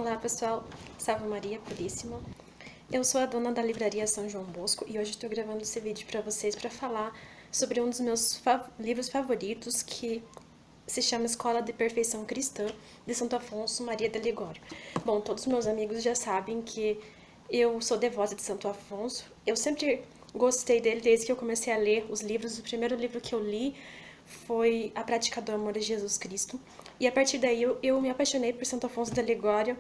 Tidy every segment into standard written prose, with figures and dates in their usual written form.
Olá pessoal, Salve Maria Puríssima. Eu sou a dona da livraria São João Bosco e hoje estou gravando esse vídeo para vocês para falar sobre um dos meus livros favoritos, que se chama Escola de Perfeição Cristã, de Santo Afonso Maria de Ligório. Bom, todos os meus amigos já sabem que eu sou devota de Santo Afonso. Eu sempre gostei dele desde que eu comecei a ler os livros. O primeiro livro que eu li foi A Prática do Amor de Jesus Cristo. E a partir daí eu me apaixonei por Santo Afonso de Ligório.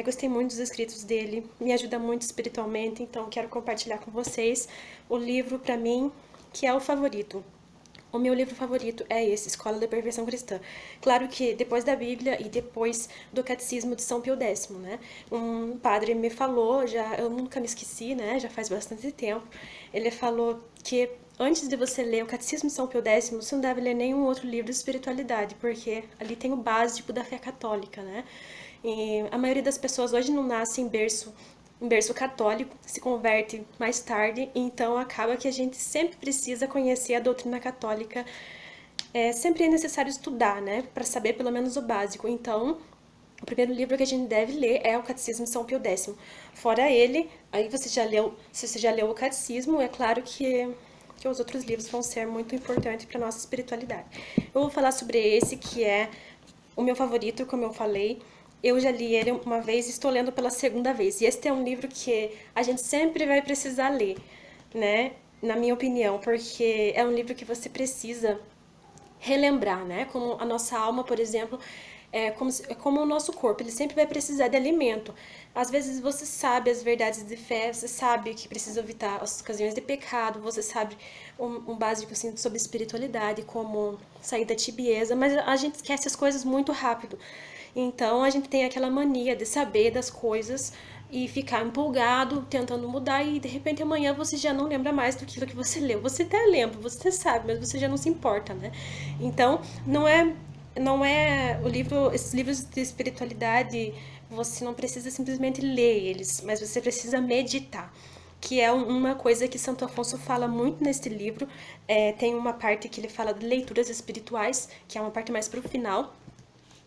Gostei muito dos escritos dele, me ajuda muito espiritualmente, então quero compartilhar com vocês o livro, para mim, que é o favorito. O meu livro favorito é esse, Escola da Perfeição Cristã. Claro que depois da Bíblia e depois do Catecismo de São Pio X, né? Um padre me falou, eu nunca me esqueci, né? Já faz bastante tempo. Ele falou que antes de você ler o Catecismo de São Pio X, você não deve ler nenhum outro livro de espiritualidade, porque ali tem o básico da fé católica, né? E a maioria das pessoas hoje não nasce em berço católico, se converte mais tarde, então acaba que a gente sempre precisa conhecer a doutrina católica. Sempre é necessário estudar, né, para saber pelo menos o básico. Então, o primeiro livro que a gente deve ler é o Catecismo de São Pio X. Fora ele, aí se você já leu o Catecismo, é claro que os outros livros vão ser muito importantes para a nossa espiritualidade. Eu vou falar sobre esse, que é o meu favorito, como eu falei. Eu já li ele uma vez e estou lendo pela segunda vez. E esse é um livro que a gente sempre vai precisar ler, né? Na minha opinião, porque é um livro que você precisa relembrar, né? Como a nossa alma, por exemplo, é como o nosso corpo, ele sempre vai precisar de alimento. Às vezes você sabe as verdades de fé, você sabe que precisa evitar as ocasiões de pecado, você sabe um básico assim, sobre espiritualidade, como sair da tibieza, mas a gente esquece as coisas muito rápido. Então a gente tem aquela mania de saber das coisas e ficar empolgado, tentando mudar, e de repente amanhã você já não lembra mais do que você leu. Você até lembra, você sabe, mas você já não se importa, né? Então, não é o livro, esses livros de espiritualidade, você não precisa simplesmente ler eles, mas você precisa meditar, que é uma coisa que Santo Afonso fala muito nesse livro. Tem uma parte que ele fala de leituras espirituais, que é uma parte mais pro final,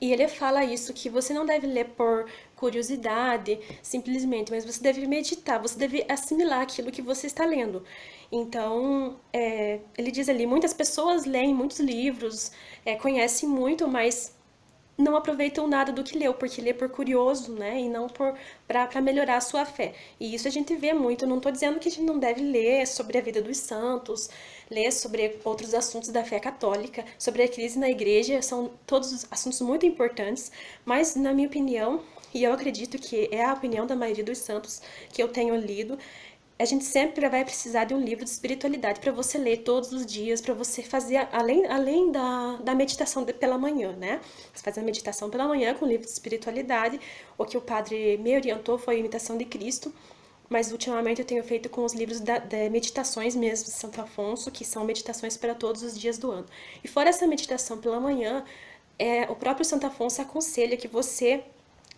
e ele fala isso, que você não deve ler por curiosidade, simplesmente, mas você deve meditar, você deve assimilar aquilo que você está lendo. Então, ele diz ali, muitas pessoas leem muitos livros, conhecem muito, mas não aproveitam nada do que leu, porque lê por curioso, né, e não para melhorar a sua fé. E isso a gente vê muito. Eu não estou dizendo que a gente não deve ler sobre a vida dos santos, ler sobre outros assuntos da fé católica, sobre a crise na igreja, são todos assuntos muito importantes, mas na minha opinião, e eu acredito que é a opinião da maioria dos santos que eu tenho lido, a gente sempre vai precisar de um livro de espiritualidade para você ler todos os dias, para você fazer, além da meditação pela manhã, né? Você faz a meditação pela manhã com o livro de espiritualidade. O que o padre me orientou foi a imitação de Cristo, mas ultimamente eu tenho feito com os livros da meditações mesmo de Santo Afonso, que são meditações para todos os dias do ano. E fora essa meditação pela manhã, o próprio Santo Afonso aconselha que você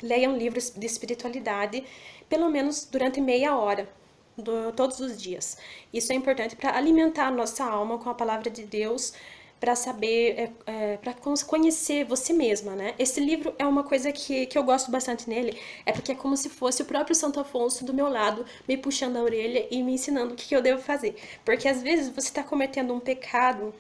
leia um livro de espiritualidade pelo menos durante meia hora, todos os dias. Isso é importante para alimentar a nossa alma com a palavra de Deus, para saber, para conhecer você mesma, né? Esse livro é uma coisa que eu gosto bastante nele, é porque é como se fosse o próprio Santo Afonso do meu lado, me puxando a orelha e me ensinando o que eu devo fazer. Porque às vezes você está cometendo um pecado,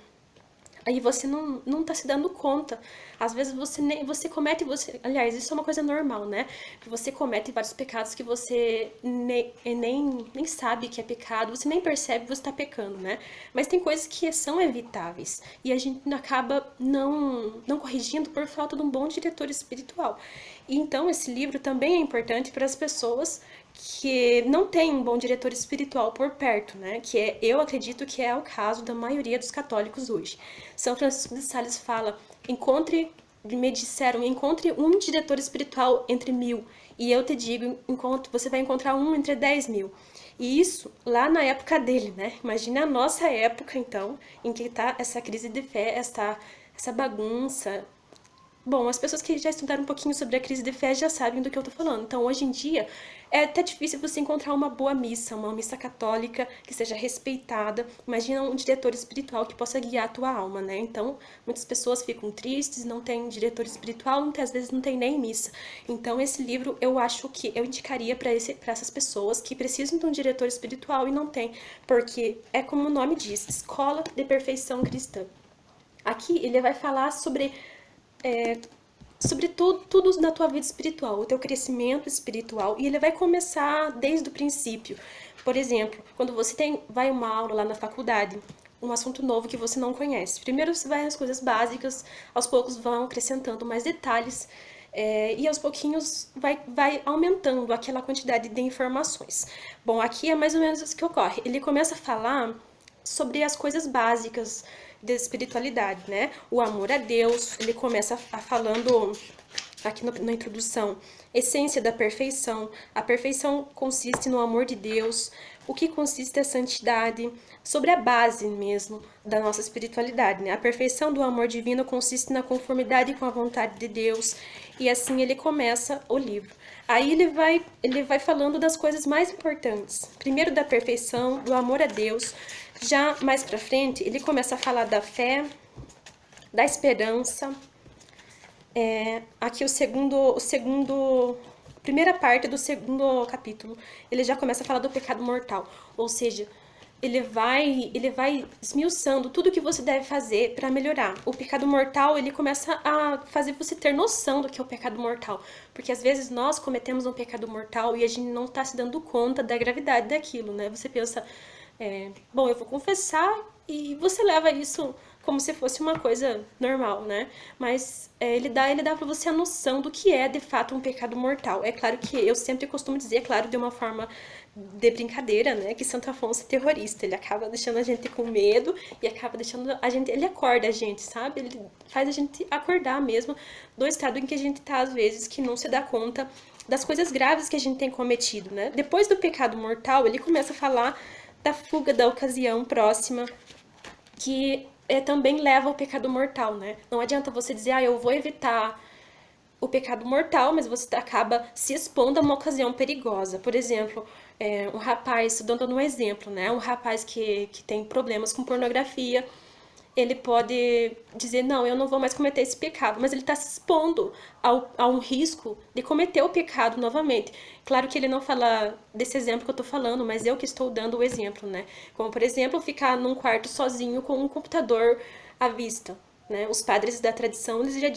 aí você não tá se dando conta. Às vezes você comete, aliás, isso é uma coisa normal, né? Que você comete vários pecados que você nem sabe que é pecado, você nem percebe que você tá pecando, né? Mas tem coisas que são evitáveis e a gente acaba não corrigindo por falta de um bom diretor espiritual. E então esse livro também é importante para as pessoas que não tem um bom diretor espiritual por perto, né? Eu acredito que é o caso da maioria dos católicos hoje. São Francisco de Sales fala, me disseram, encontre um diretor espiritual entre 1000, e eu te digo, você vai encontrar um entre 10.000. E isso lá na época dele, né? Imagina a nossa época, então, em que tá essa crise de fé, essa bagunça, Bom, as pessoas que já estudaram um pouquinho sobre a crise de fé já sabem do que eu tô falando. Então, hoje em dia, é até difícil você encontrar uma boa missa, uma missa católica que seja respeitada. Imagina um diretor espiritual que possa guiar a tua alma, né? Então, muitas pessoas ficam tristes, não tem diretor espiritual, muitas vezes não tem nem missa. Então, esse livro eu acho que eu indicaria para essas pessoas que precisam de um diretor espiritual e não tem, porque é como o nome diz, Escola de Perfeição Cristã. Aqui ele vai falar sobre tudo na tua vida espiritual, o teu crescimento espiritual, e ele vai começar desde o princípio. Por exemplo, quando você vai uma aula lá na faculdade, um assunto novo que você não conhece. Primeiro você vai nas coisas básicas, aos poucos vão acrescentando mais detalhes, e aos pouquinhos vai aumentando aquela quantidade de informações. Bom, aqui é mais ou menos isso que ocorre. Ele começa a falar sobre as coisas básicas da espiritualidade, né? O amor a Deus, ele começa falando aqui na introdução, essência da perfeição. A perfeição consiste no amor de Deus. O que consiste a santidade? Sobre a base mesmo da nossa espiritualidade, né? A perfeição do amor divino consiste na conformidade com a vontade de Deus. E assim ele começa o livro. Aí ele vai falando das coisas mais importantes. Primeiro da perfeição, do amor a Deus. Já mais pra frente, ele começa a falar da fé, da esperança. Aqui primeira parte do segundo capítulo, ele já começa a falar do pecado mortal. Ou seja, ele vai esmiuçando tudo que você deve fazer para melhorar. O pecado mortal, ele começa a fazer você ter noção do que é o pecado mortal. Porque às vezes nós cometemos um pecado mortal e a gente não tá se dando conta da gravidade daquilo, né? Você pensa, bom, eu vou confessar, e você leva isso como se fosse uma coisa normal, né? Mas ele dá para você a noção do que é de fato um pecado mortal. É claro que eu sempre costumo dizer, claro, de uma forma de brincadeira, né? Que Santo Afonso é terrorista. Ele acaba deixando a gente com medo e acaba deixando a gente. Ele acorda a gente, sabe? Ele faz a gente acordar mesmo do estado em que a gente tá, às vezes, que não se dá conta das coisas graves que a gente tem cometido, né? Depois do pecado mortal, ele começa a falar da fuga da ocasião próxima, que também leva ao pecado mortal, né? Não adianta você dizer, eu vou evitar o pecado mortal, mas você acaba se expondo a uma ocasião perigosa. Por exemplo, um rapaz, dando um exemplo, né? Um rapaz que tem problemas com pornografia, ele pode dizer, não, eu não vou mais cometer esse pecado, mas ele está se expondo a um risco de cometer o pecado novamente. Claro que ele não fala desse exemplo que eu estou falando, mas eu que estou dando o exemplo, né? Como, por exemplo, ficar num quarto sozinho com um computador à vista, né? Os padres da tradição, eles já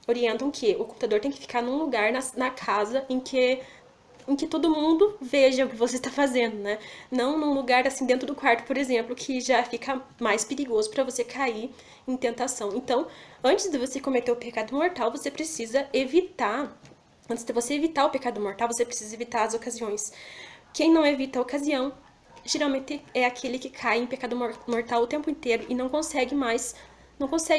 orientam que o computador tem que ficar num lugar na casa em que todo mundo veja o que você está fazendo, né? Não num lugar assim dentro do quarto, por exemplo, que já fica mais perigoso para você cair em tentação. Então, antes de você cometer o pecado mortal, você precisa evitar. Antes de você evitar o pecado mortal, você precisa evitar as ocasiões. Quem não evita a ocasião, geralmente é aquele que cai em pecado mortal o tempo inteiro e não consegue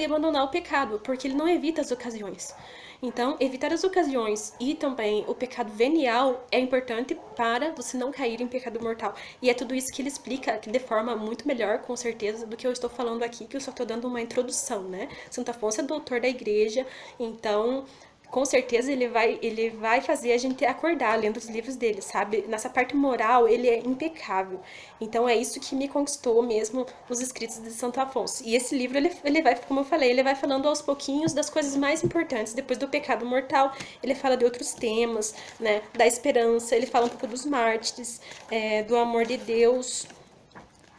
abandonar o pecado, porque ele não evita as ocasiões. Então, evitar as ocasiões e também o pecado venial é importante para você não cair em pecado mortal. E é tudo isso que ele explica de forma muito melhor, com certeza, do que eu estou falando aqui, que eu só estou dando uma introdução, né? Santo Afonso é doutor da igreja, então com certeza ele vai fazer a gente acordar lendo os livros dele, sabe? Nessa parte moral, ele é impecável. Então é isso que me conquistou mesmo os escritos de Santo Afonso. E esse livro, ele vai, como eu falei, ele vai falando aos pouquinhos das coisas mais importantes. Depois do pecado mortal, ele fala de outros temas, né? Da esperança, ele fala um pouco dos mártires, do amor de Deus,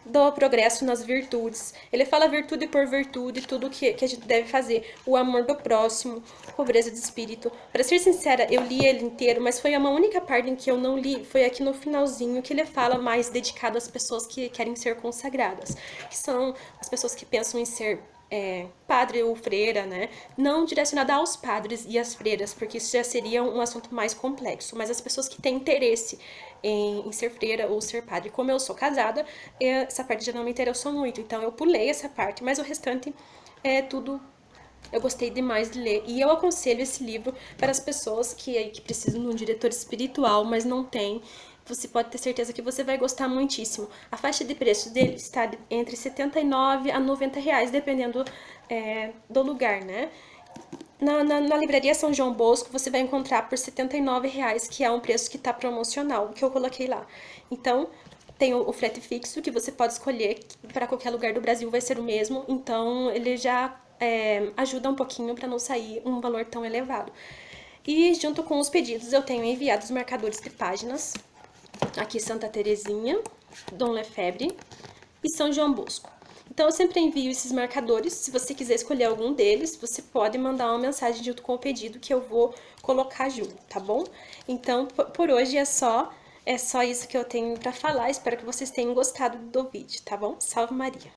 do progresso nas virtudes. Ele fala virtude por virtude, tudo que a gente deve fazer. O amor do próximo, pobreza de espírito. Para ser sincera, eu li ele inteiro, mas foi uma única parte em que eu não li, foi aqui no finalzinho, que ele fala mais dedicado às pessoas que querem ser consagradas, que são as pessoas que pensam em ser padre ou freira, né? Não direcionada aos padres e às freiras, porque isso já seria um assunto mais complexo, mas as pessoas que têm interesse em ser freira ou ser padre. Como eu sou casada, essa parte já não me interessou muito, então eu pulei essa parte, mas o restante é tudo. Eu gostei demais de ler. E eu aconselho esse livro para as pessoas que precisam de um diretor espiritual, mas não tem. Você pode ter certeza que você vai gostar muitíssimo. A faixa de preço dele está entre R$ 79 a R$ 90, dependendo do lugar, né? Na livraria São João Bosco, você vai encontrar por R$ 79,00, que é um preço que tá promocional, que eu coloquei lá. Então, tem o frete fixo, que você pode escolher, para qualquer lugar do Brasil vai ser o mesmo, então ele já ajuda um pouquinho para não sair um valor tão elevado. E junto com os pedidos, eu tenho enviado os marcadores de páginas, aqui Santa Terezinha, Dom Lefebvre e São João Bosco. Então, eu sempre envio esses marcadores. Se você quiser escolher algum deles, você pode mandar uma mensagem junto com o pedido que eu vou colocar junto, tá bom? Então, por hoje é só isso que eu tenho pra falar. Espero que vocês tenham gostado do vídeo, tá bom? Salve Maria!